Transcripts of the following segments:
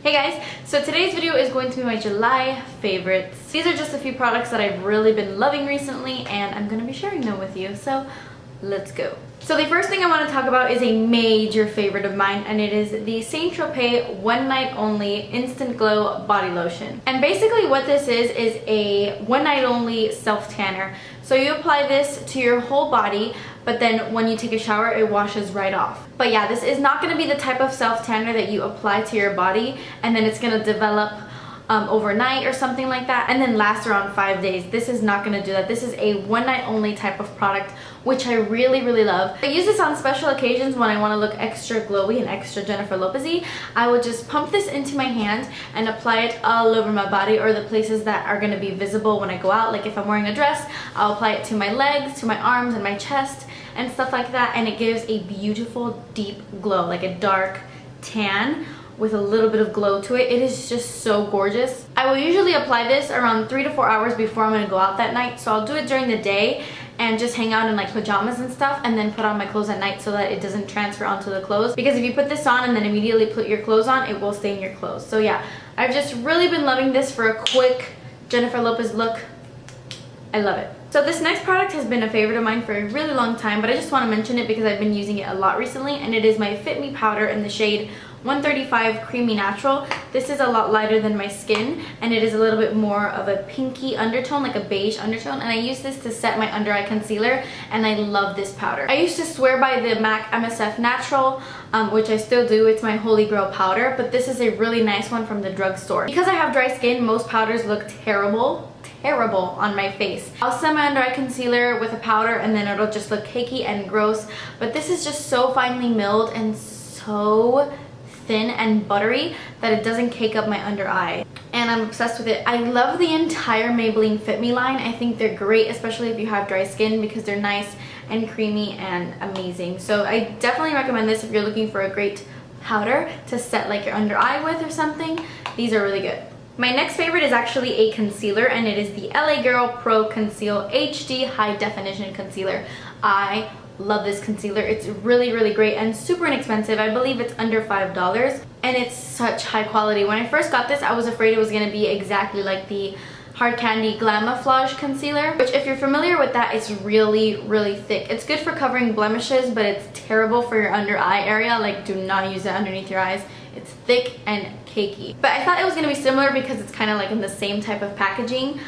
Hey guys, so today's video is going to be my July favorites. These are just a few products that I've really been loving recently and I'm going to be sharing them with you, so let's go. So the first thing I want to talk about is a major favorite of mine, and it is the Saint Tropez One Night Only Instant Glow Body Lotion. And basically what this is a one night only self tanner. So you apply this to your whole body, but then when you take a shower it washes right off. But yeah, this is not going to be the type of self tanner that you apply to your body and then it's going to develop overnight or something like that and then last around 5 days. This is not going to do that. This is a one night only type of product, which I really love. I use this on special occasions when I want to look extra glowy and extra Jennifer Lopez-y. I will just pump this into my hand and apply it all over my body, or the places that are going to be visible when I go out. Like if I'm wearing a dress, I'll apply it to my legs, to my arms and my chest and stuff like that, and it gives a beautiful deep glow, like a dark tan with a little bit of glow to it. It is just so gorgeous. I will usually apply this around 3 to 4 hours before I'm going to go out that night, so I'll do it during the day and just hang out in like pajamas and stuff and then put on my clothes at night so that it doesn't transfer onto the clothes, because if you put this on and then immediately put your clothes on, it will stain your clothes. So yeah, I've just really been loving this for a quick Jennifer Lopez look. I love it. So this next product has been a favorite of mine for a really long time, but I just want to mention it because I've been using it a lot recently, and it is my Fit Me powder in the shade 135 Creamy Natural. This is a lot lighter than my skin and it is a little bit more of a pinky undertone, like a beige undertone, and I use this to set my under eye concealer and I love this powder. I used to swear by the MAC MSF Natural, which I still do. It's my holy grail powder, but this is a really nice one from the drugstore. Because I have dry skin, most powders look terrible on my face. I'll set my under eye concealer with a powder and then it'll just look cakey and gross, but this is just so finely milled and so thin and buttery that it doesn't cake up my under eye, and I'm obsessed with it. I love the entire Maybelline Fit Me line. I think they're great, especially if you have dry skin, because they're nice and creamy and amazing. So I definitely recommend this if you're looking for a great powder to set like your under eye with or something. These are really good. My next favorite is actually a concealer, and it is the LA Girl Pro Conceal HD High Definition Concealer. I love this concealer. It's really great and super inexpensive. I believe it's under $5 and it's such high quality. When I first got this, I was afraid it was going to be exactly like the Hard Candy Glamouflage concealer, which if you're familiar with that, it's really thick. It's good for covering blemishes, but it's terrible for your under eye area. Like, do not use it underneath your eyes. It's thick and cakey. But I thought it was going to be similar because it's kind of like in the same type of packaging.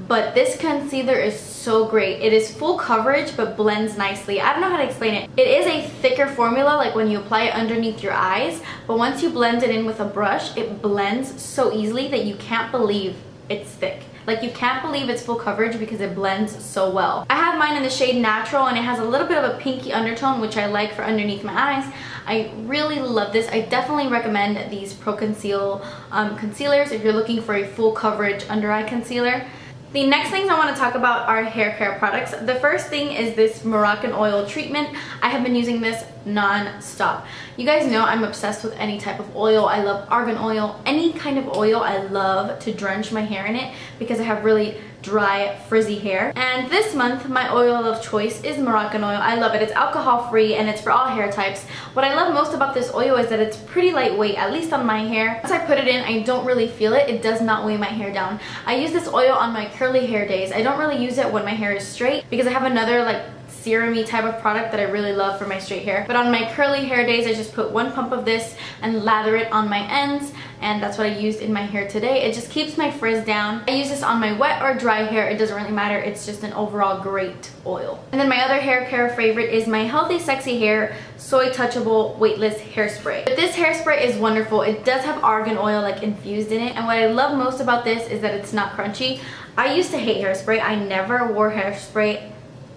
But this concealer is so great. It is full coverage but blends nicely. I don't know how to explain it. It is a thicker formula, like when you apply it underneath your eyes, but once you blend it in with a brush, it blends so easily that you can't believe it's thick. Like, you can't believe it's full coverage because it blends so well. I have mine in the shade Natural and it has a little bit of a pinky undertone, which I like for underneath my eyes. I really love this. I definitely recommend these Pro Conceal concealers if you're looking for a full coverage under eye concealer. The next things I want to talk about are hair care products. The first thing is this Moroccan oil treatment. I have been using this non-stop. You guys know I'm obsessed with any type of oil. I love argan oil. Any kind of oil, I love to drench my hair in it because I have really dry, frizzy hair. And this month, my oil of choice is Moroccan oil. I love it. It's alcohol free and it's for all hair types. What I love most about this oil is that it's pretty lightweight, at least on my hair. Once I put it in, I don't really feel it. It does not weigh my hair down. I use this oil on my curly hair days. I don't really use it when my hair is straight because I have another like serum-y type of product that I really love for my straight hair. But on my curly hair days, I just put 1 pump of this and lather it on my ends, and that's what I used in my hair today. It just keeps my frizz down. I use this on my wet or dry hair. It doesn't really matter. It's just an overall great oil. And then my other hair care favorite is my Healthy Sexy Hair Soy Touchable Weightless Hairspray. But this hairspray is wonderful. It does have argan oil like infused in it, and what I love most about this is that it's not crunchy. I used to hate hairspray. I never wore hairspray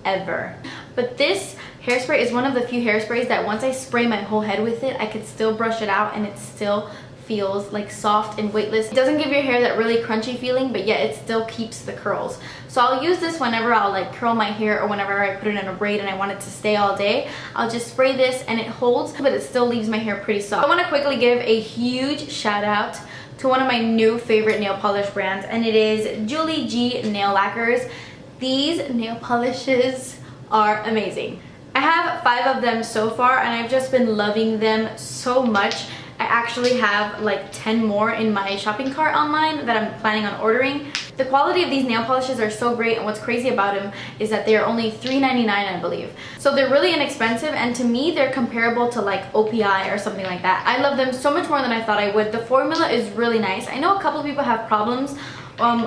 ever. But this hairspray is one of the few hairsprays that once I spray my whole head with it, I could still brush it out and it still feels like soft and weightless. It doesn't give your hair that really crunchy feeling, but yet it still keeps the curls. So I'll use this whenever I'll like curl my hair or whenever I put it in a braid and I want it to stay all day. I'll just spray this and it holds, but it still leaves my hair pretty soft. I want to quickly give a huge shout out to one of my new favorite nail polish brands, and it is Julie G Nail Lacquers. These nail polishes are amazing. I have 5 of them so far and I've just been loving them so much. I actually have like 10 more in my shopping cart online that I'm planning on ordering. The quality of these nail polishes are so great, and what's crazy about them is that they're only $3.99, I believe. So they're really inexpensive, and to me they're comparable to like OPI or something like that. I love them so much more than I thought I would. The formula is really nice. I know a couple of people have problems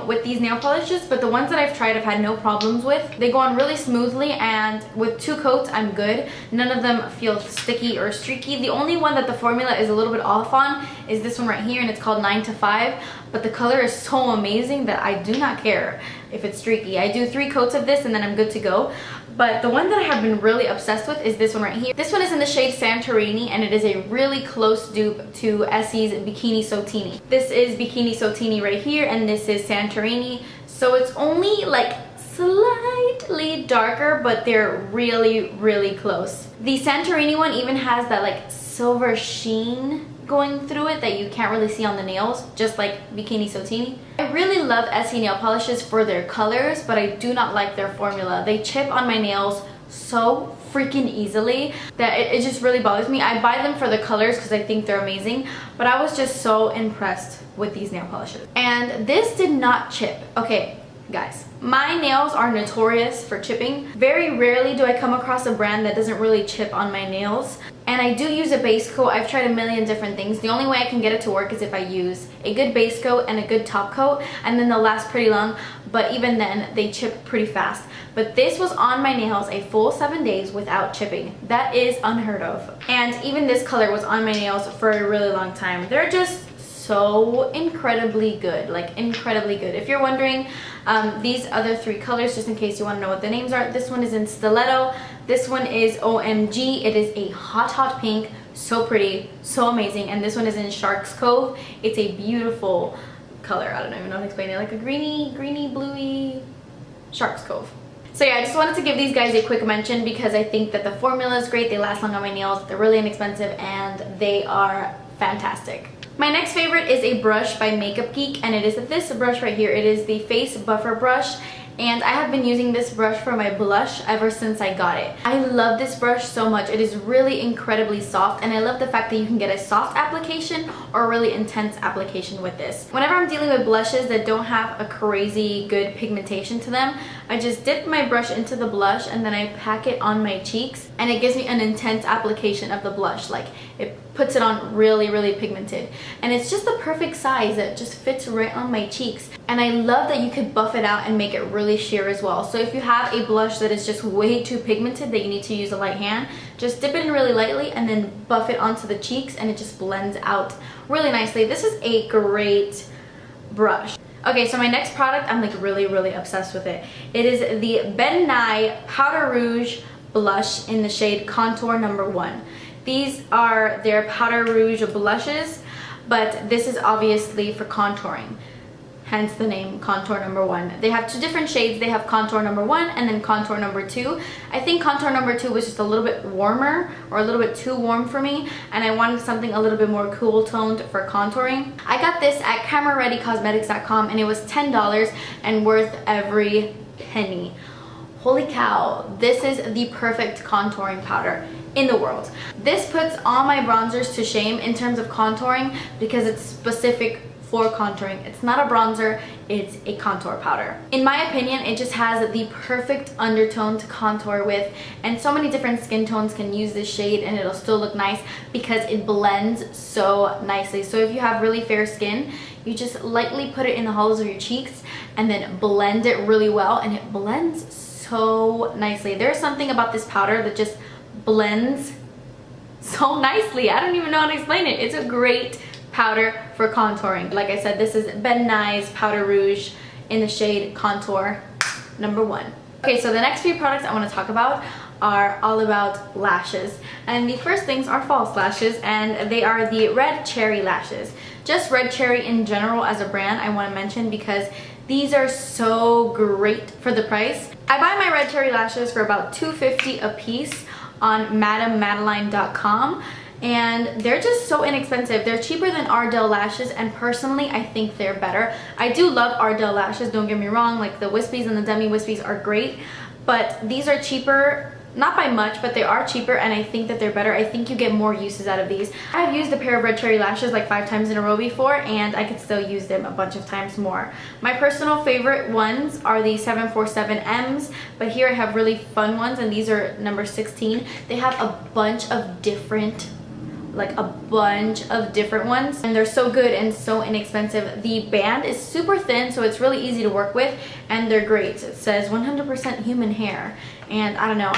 with these nail polishes, but the ones that I've tried I've had no problems with. They go on really smoothly, and with 2 coats I'm good. None of them feel sticky or streaky. The only one that the formula is a little bit off on is this one right here, and it's called 9 to 5, but the color is so amazing that I do not care if it's streaky. I do 3 coats of this and then I'm good to go. But the one that I have been really obsessed with is this one right here. This one is in the shade Santorini, and it is a really close dupe to Essie's Bikini Sotini. This is Bikini Sotini right here, and this is Santorini. So it's only like slightly darker, but they're really, really close. The Santorini one even has that like silver sheen going through it that you can't really see on the nails, just like Bikini Sotini. I really love Essie nail polishes for their colors, but I do not like their formula. They chip on my nails so freaking easily that it just really bothers me. I buy them for the colors because I think they're amazing, but I was just so impressed with these nail polishes. And this did not chip. Okay, guys, my nails are notorious for chipping. Very rarely do I come across a brand that doesn't really chip on my nails. And I do use a base coat. I've tried a million different things. The only way I can get it to work is if I use a good base coat and a good top coat, and then they'll last pretty long, but even then they chip pretty fast. But this was on my nails a full 7 days without chipping. That is unheard of. And even this color was on my nails for a really long time. They're just so incredibly good, like incredibly good. If you're wondering, these other 3 colors, just in case you want to know what the names are, this one is in Stiletto, this one is OMG, it is a hot pink, so pretty, so amazing, and this one is in Shark's Cove. It's a beautiful color. I don't even know how to explain it, like a greeny bluey Shark's Cove. So yeah, I just wanted to give these guys a quick mention because I think that the formula is great, they last long on my nails, they're really inexpensive, and they are fantastic. My next favorite is a brush by Makeup Geek, and it is this brush right here. It is the Face Buffer Brush, and I have been using this brush for my blush ever since I got it. I love this brush so much. It is really incredibly soft, and I love the fact that you can get a soft application or a really intense application with this. Whenever I'm dealing with blushes that don't have a crazy good pigmentation to them, I just dip my brush into the blush and then I pack it on my cheeks, and it gives me an intense application of the blush. Like, it puts it on really pigmented, and it's just the perfect size that just fits right on my cheeks. And I love that you could buff it out and make it really sheer as well. So if you have a blush that is just way too pigmented that you need to use a light hand, just dip it in really lightly and then buff it onto the cheeks, and it just blends out really nicely. This is a great brush. Okay, so my next product, I'm like really obsessed with it. It is the Ben Nye Powder Rouge Blush in the shade Contour No. 1. These are their powder rouge blushes, but this is obviously for contouring, hence the name Contour No. 1. They have 2 different shades. They have Contour No. 1 and then Contour No. 2. I think Contour No. 2 was just a little bit warmer, or a little bit too warm for me, and I wanted something a little bit more cool toned for contouring. I got this at CameraReadyCosmetics.com, and it was $10 and worth every penny. Holy cow, this is the perfect contouring powder in the world. This puts all my bronzers to shame in terms of contouring because it's specific for contouring. It's not a bronzer, it's a contour powder. In my opinion, it just has the perfect undertone to contour with, and so many different skin tones can use this shade and it'll still look nice because it blends so nicely. So if you have really fair skin, you just lightly put it in the hollows of your cheeks and then blend it really well, and it blends so nicely. There's something about this powder that just blends so nicely. I don't even know how to explain it. It's a great powder for contouring. Like I said, this is Ben Nye's Powder Rouge in the shade Contour No. 1. Okay, so the next few products I want to talk about are all about lashes, and the first things are false lashes, and they are the Red Cherry lashes. Just Red Cherry in general as a brand I want to mention because these are so great for the price. I buy my Red Cherry lashes for about $2.50 a piece on MadameMadeline.com, and they're just so inexpensive. They're cheaper than Ardell lashes, and personally I think they're better. I do love Ardell lashes, don't get me wrong, like the wispies and the demi wispies are great, but these are cheaper not by much, but they are cheaper, and I think that they're better. I think you get more uses out of these. I've used a pair of Red Cherry lashes like 5 times in a row before, and I could still use them a bunch of times more. My personal favorite ones are the 747Ms, but here I have really fun ones, and these are number 16. They have a bunch of different ones, and they're so good and so inexpensive. The band is super thin, so it's really easy to work with, and they're great. It says 100% human hair, and I don't know,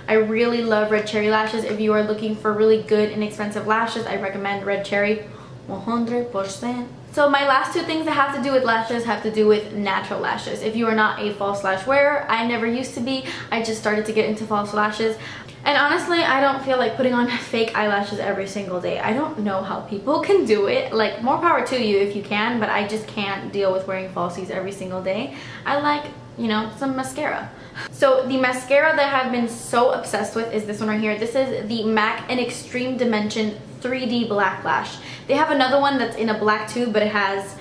I really love Red Cherry lashes. If you are looking for really good inexpensive lashes, I recommend Red Cherry 100%. So my last 2 things that have to do with lashes have to do with natural lashes. If you are not a false lash wearer, I never used to be. I just started to get into false lashes. And honestly, I don't feel like putting on fake eyelashes every single day. I don't know how people can do it. Like, more power to you if you can, but I just can't deal with wearing falsies every single day. I like, you know, some mascara. So the mascara that I've been so obsessed with is this one right here. This is the MAC in Extreme Dimension 3D Black Lash. They have another one that's in a black tube, but it has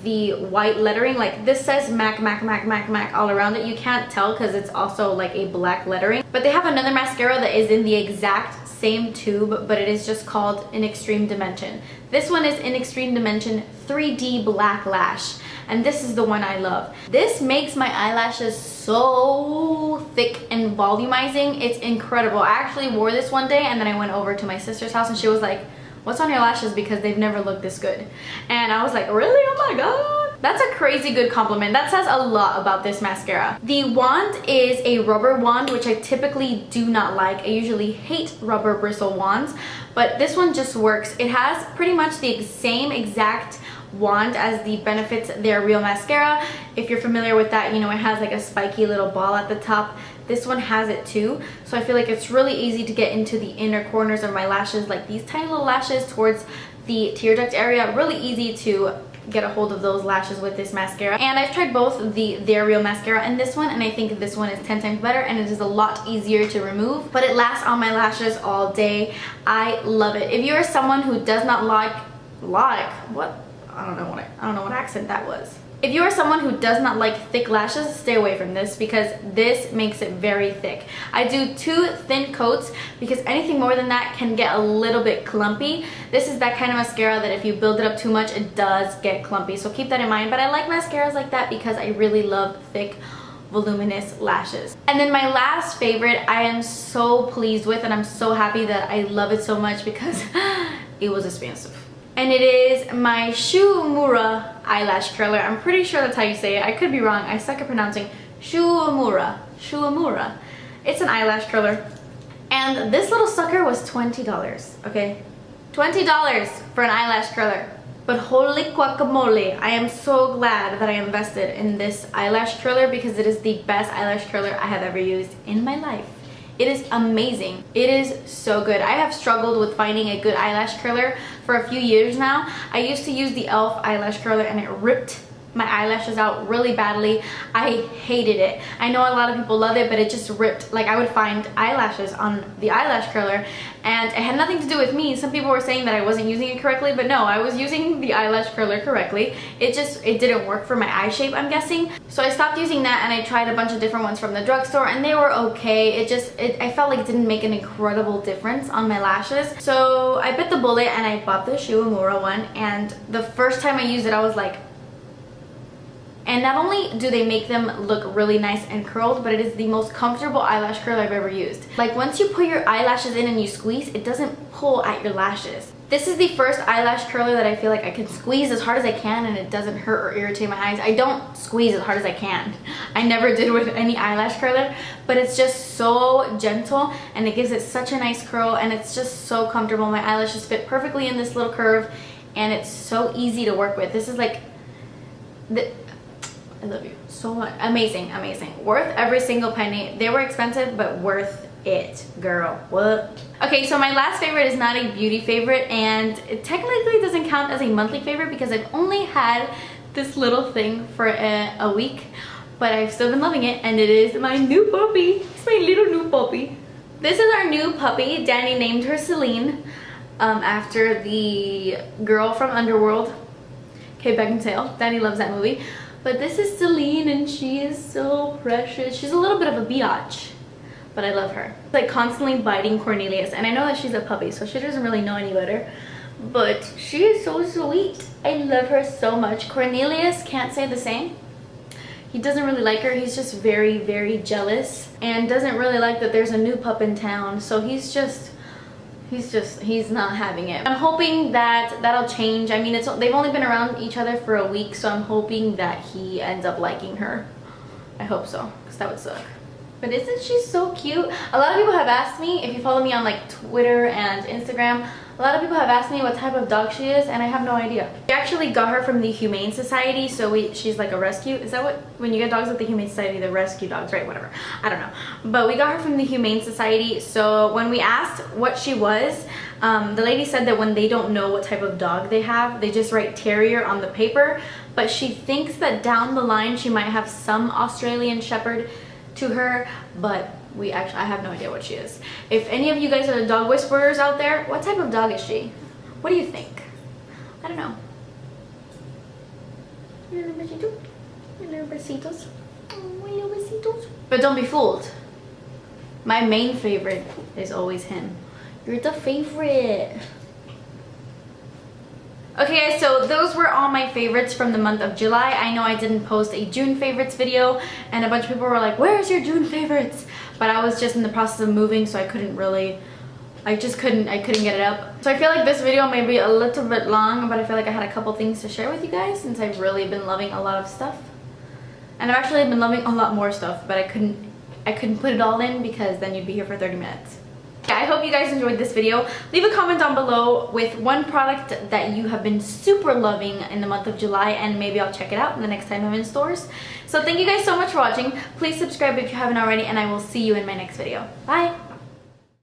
the white lettering. Like, this says MAC, MAC, MAC, MAC, MAC all around it. You can't tell because it's also like a black lettering. But they have another mascara that is in the exact same tube, but it is just called In Extreme Dimension. This one is In Extreme Dimension 3D Black Lash, and this is the one I love. This makes my eyelashes so thick and volumizing. It's incredible. I actually wore this one day, and then I went over to my sister's house, and she was like, "What's on your lashes? Because they've never looked this good." And I was like, really? Oh my god. That's a crazy good compliment. That says a lot about this mascara. The wand is a rubber wand, which I typically do not like. I usually hate rubber bristle wands, but this one just works. It has pretty much the same exact wand as the Benefit's They're Real mascara. If you're familiar with that, you know it has like a spiky little ball at the top. This one has it too, so I feel like it's really easy to get into the inner corners of my lashes, like these tiny little lashes towards the tear duct area. Really easy to get a hold of those lashes with this mascara. And I've tried both the They're Real mascara and this one, and I think this one is 10 times better, and it is a lot easier to remove, but it lasts on my lashes all day. I love it. If you are someone who does not like what? I don't know what accent that was. If you are someone who does not like thick lashes, stay away from this because this makes it very thick. I do 2 thin coats because anything more than that can get a little bit clumpy. This is that kind of mascara that if you build it up too much, it does get clumpy. So keep that in mind. But I like mascaras like that because I really love thick, voluminous lashes. And then my last favorite I am so pleased with, and I'm so happy that I love it so much because it was expensive. And it is my Shu Uemura eyelash curler. I'm pretty sure that's how you say it. I could be wrong. I suck at pronouncing Shu Uemura. Shu Uemura. It's an eyelash curler. And this little sucker was $20, okay? $20 for an eyelash curler. But holy guacamole, I am so glad that I invested in this eyelash curler because it is the best eyelash curler I have ever used in my life. It is amazing. It is so good. I have struggled with finding a good eyelash curler for a few years now. I used to use the e.l.f. eyelash curler and it ripped my eyelashes out really badly. I hated it. I know a lot of people love it, but it just ripped. Like, I would find eyelashes on the eyelash curler and it had nothing to do with me. Some people were saying that I wasn't using it correctly, but no, I was using the eyelash curler correctly. It didn't work for my eye shape, I'm guessing. So I stopped using that and I tried a bunch of different ones from the drugstore and they were okay. I felt like it didn't make an incredible difference on my lashes. So I bit the bullet and I bought the Shu Uemura one, and the first time I used it, I was like, and not only do they make them look really nice and curled, but it is the most comfortable eyelash curler I've ever used. Like, once you put your eyelashes in and you squeeze, it doesn't pull at your lashes. This is the first eyelash curler that I feel like I can squeeze as hard as I can and it doesn't hurt or irritate my eyes. I don't squeeze as hard as I can. I never did with any eyelash curler, but it's just so gentle and it gives it such a nice curl and it's just so comfortable. My eyelashes fit perfectly in this little curve and it's so easy to work with. This is like I love you so much. Amazing, amazing. Worth every single penny. They were expensive, but worth it, girl. What? Okay, so my last favorite is not a beauty favorite, and it technically doesn't count as a monthly favorite because I've only had this little thing for a week, but I've still been loving it, and it is my new puppy. It's my little new puppy. This is our new puppy. Danny named her Celine after the girl from Underworld, Kate Beckinsale. Danny loves that movie. But this is Celine and she is so precious. She's a little bit of a biatch, but I love her. Like constantly biting Cornelius, and I know that she's a puppy, so she doesn't really know any better, but she is so sweet. I love her so much. Cornelius can't say the same. He doesn't really like her. He's just very, very jealous and doesn't really like that there's a new pup in town, so he's not having it. I'm hoping that that'll change. I mean, they've only been around each other for a week, so I'm hoping that he ends up liking her. I hope so, because that would suck. But isn't she so cute? A lot of people have asked me, if you follow me on like Twitter and Instagram, a lot of people have asked me what type of dog she is, and I have no idea. We actually got her from the Humane Society, so she's like a rescue. Is that what, when you get dogs at the Humane Society, the rescue dogs, right? Whatever. I don't know. But we got her from the Humane Society, so when we asked what she was, the lady said that when they don't know what type of dog they have, they just write terrier on the paper, but she thinks that down the line she might have some Australian Shepherd to her, but I have no idea what she is. If any of you guys are dog whisperers out there, what type of dog is she? What do you think? I don't know. Little besitos. Little besitos. Oh, little besitos. But don't be fooled. My main favorite is always him. You're the favorite. Okay guys, so those were all my favorites from the month of July. I know I didn't post a June favorites video, and a bunch of people were like, where's your June favorites? But I was just in the process of moving, so I couldn't get it up. So I feel like this video may be a little bit long, but I feel like I had a couple things to share with you guys since I've really been loving a lot of stuff. And I've actually been loving a lot more stuff, but I couldn't put it all in because then you'd be here for 30 minutes. Yeah, I hope you guys enjoyed this video. Leave a comment down below with one product that you have been super loving in the month of July, and maybe I'll check it out the next time I'm in stores. So thank you guys so much for watching. Please subscribe if you haven't already, and I will see you in my next video. Bye!